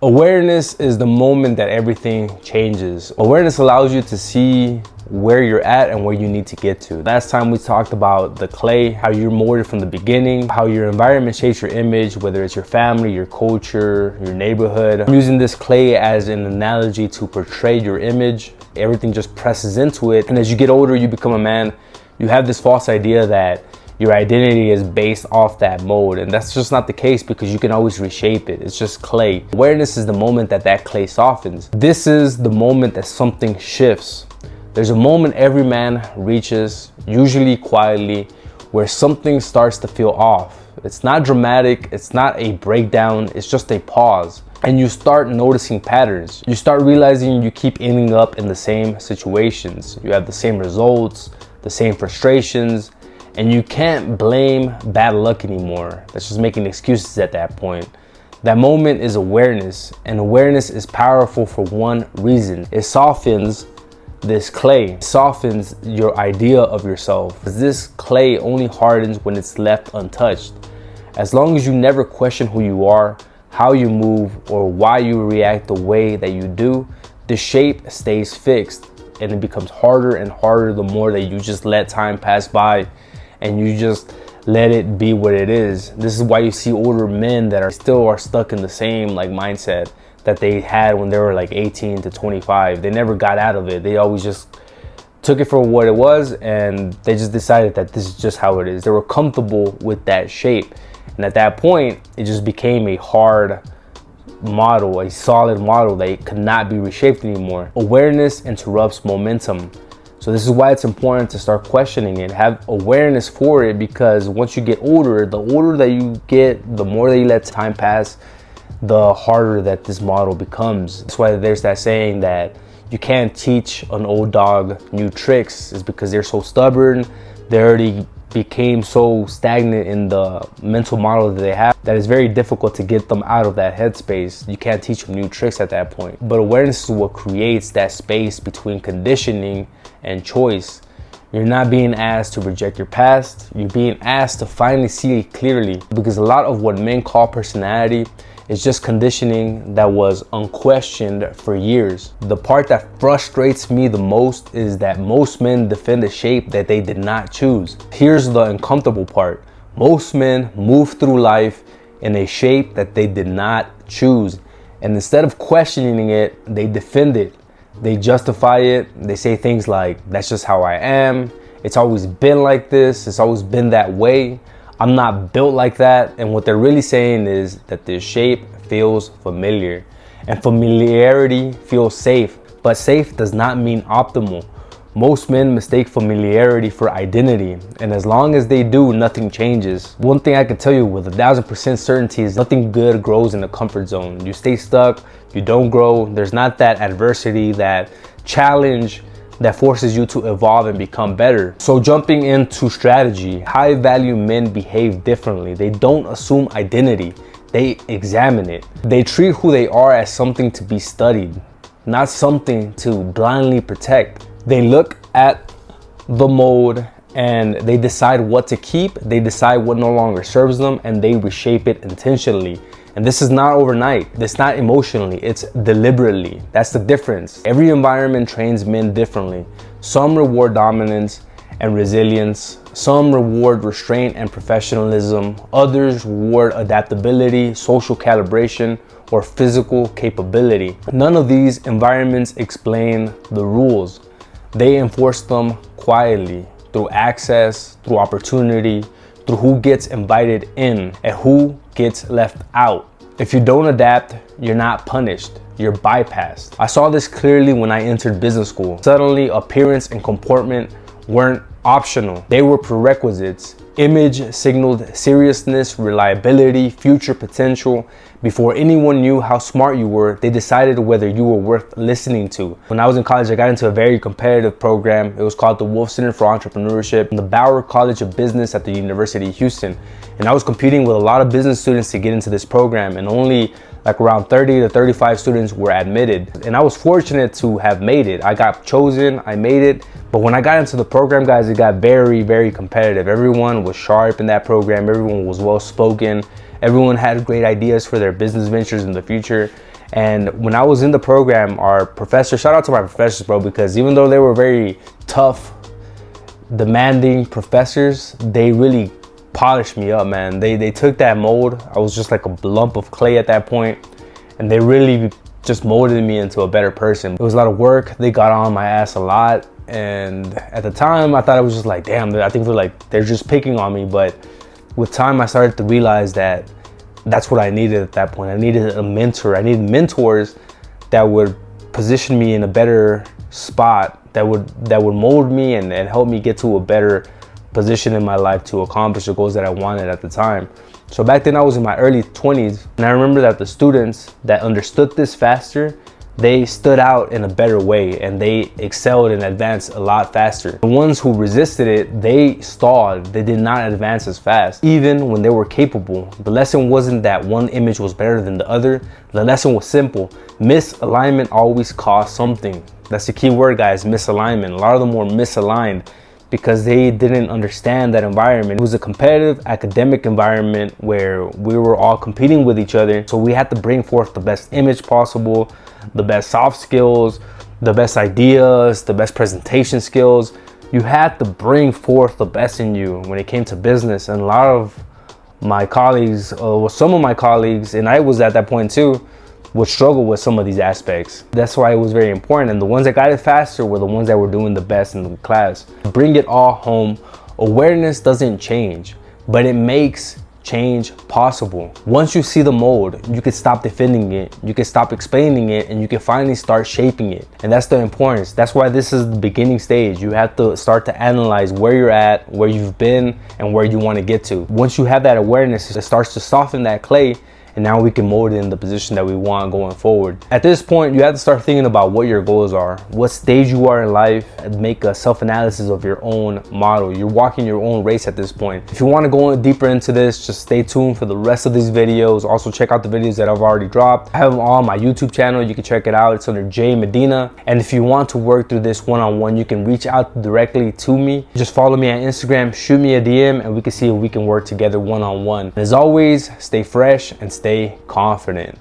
Awareness is the moment that everything changes. Awareness allows you to see where you're at and where you need to get to. Last time we talked about the clay, how you're molded from the beginning, how your environment shapes your image, whether it's your family, your culture, your neighborhood. I'm using this clay as an analogy to portray your image. Everything just presses into it. And as you get older, you become a man, you have this false idea that your identity is based off that mold, and that's just not the case because you can always reshape it. It's just clay. Awareness is the moment that that clay softens. This is the moment that something shifts. There's a moment every man reaches, usually quietly, where something starts to feel off. It's not dramatic, it's not a breakdown, it's just a pause. And you start noticing patterns. You start realizing you keep ending up in the same situations. You have the same results, the same frustrations, and you can't blame bad luck anymore. That's just making excuses at that point. That moment is awareness, and awareness is powerful for one reason. It softens this clay, it softens your idea of yourself. This clay only hardens when it's left untouched. As long as you never question who you are, how you move, or why you react the way that you do, the shape stays fixed, and it becomes harder and harder the more that you just let time pass by and you just let it be what it is. This is why you see older men that are still stuck in the same mindset that they had when they were 18 to 25. They never got out of it. They always just took it for what it was, and they just decided that this is just how it is. They were comfortable with that shape, and at that point it just became a hard model, a solid model that could not be reshaped anymore. Awareness interrupts momentum. So this is why it's important to start questioning it, have awareness for it, because once you get older, the older that you get, the more that you let time pass, the harder that this model becomes. That's why there's that saying that you can't teach an old dog new tricks, is because they're so stubborn. They already became so stagnant in the mental model that they have that it's very difficult to get them out of that headspace. You can't teach them new tricks at that point. But awareness is what creates that space between conditioning and choice. You're not being asked to reject your past, you're being asked to finally see it clearly, because a lot of what men call personality is just conditioning that was unquestioned for years. The part that frustrates me the most is that most men defend a shape that they did not choose. Here's the uncomfortable part. Most men move through life in a shape that they did not choose. And instead of questioning it, they defend it. They justify it. They say things like, that's just how I am. It's always been like this. It's always been that way. I'm not built like that. And what they're really saying is that this shape feels familiar, and familiarity feels safe, but safe does not mean optimal. Most men mistake familiarity for identity, and as long as they do, nothing changes. One thing I can tell you with 1000% certainty is nothing good grows in the comfort zone. You stay stuck, you don't grow. There's not that adversity, that challenge that forces you to evolve and become better. So jumping into strategy, high value men behave differently. They don't assume identity, they examine it. They treat who they are as something to be studied, not something to blindly protect. They look at the mold and they decide what to keep, they decide what no longer serves them, and they reshape it intentionally. And this is not overnight. It's not emotionally, it's deliberately. That's the difference. Every environment trains men differently. Some reward dominance and resilience. Some reward restraint and professionalism. Others reward adaptability, social calibration, or physical capability. None of these environments explain the rules. They enforce them quietly, through access, through opportunity, through who gets invited in and who gets left out. If you don't adapt, you're not punished, you're bypassed. I saw this clearly when I entered business school. Suddenly, appearance and comportment weren't optional, they were prerequisites. Image signaled seriousness, reliability, future potential. Before anyone knew how smart you were, they decided whether you were worth listening to. When I was in college, I got into a very competitive program. It was called the Wolf Center for Entrepreneurship in the Bauer College of Business at the University of Houston. And I was competing with a lot of business students to get into this program, and only around 30 to 35 students were admitted. And I was fortunate to have made it. I got chosen, I made it. But when I got into the program, guys, it got very, very competitive. Everyone was sharp in that program. Everyone was well spoken. Everyone had great ideas for their business ventures in the future. And when I was in the program, our professor, shout out to my professors, bro, because even though they were very tough, demanding professors, they really polished me up, man. They took that mold. I was just like a lump of clay at that point, and they really just molded me into a better person. It was a lot of work. They got on my ass a lot, and at the time I thought it was just like, damn, I think they're just picking on me. But with time I started to realize that that's what I needed at that point. I needed a mentor. I needed mentors that would position me in a better spot, that would mold me and help me get to a better position in my life to accomplish the goals that I wanted at the time. So back then I was in my early 20s, and I remember that the students that understood this faster, they stood out in a better way and they excelled and advanced a lot faster. The ones who resisted it, they stalled. They did not advance as fast, even when they were capable. The lesson wasn't that one image was better than the other. The lesson was simple. Misalignment always costs something. That's the key word, guys, misalignment. A lot of them were misaligned because they didn't understand that environment. It was a competitive academic environment where we were all competing with each other. So we had to bring forth the best image possible, the best soft skills, the best ideas, the best presentation skills. You had to bring forth the best in you when it came to business. And a lot of my colleagues, some of my colleagues, and I was at that point too, would struggle with some of these aspects. That's why it was very important. And the ones that got it faster were the ones that were doing the best in the class. Bring it all home. Awareness doesn't change, but it makes change possible. Once you see the mold, you can stop defending it, you can stop explaining it, and you can finally start shaping it. And that's the importance. That's why this is the beginning stage. You have to start to analyze where you're at, where you've been, and where you want to get to. Once you have that awareness, it starts to soften that clay, and now we can mold it in the position that we want going forward. At this point, you have to start thinking about what your goals are, what stage you are in life, and make a self-analysis of your own model. You're walking your own race at this point. If you want to go deeper into this, just stay tuned for the rest of these videos. Also check out the videos that I've already dropped. I have them all on my YouTube channel. You can check it out. It's under J Medina. And if you want to work through this one-on-one, you can reach out directly to me. Just follow me on Instagram, shoot me a DM, and we can see if we can work together one-on-one. As always, stay fresh and stay confident.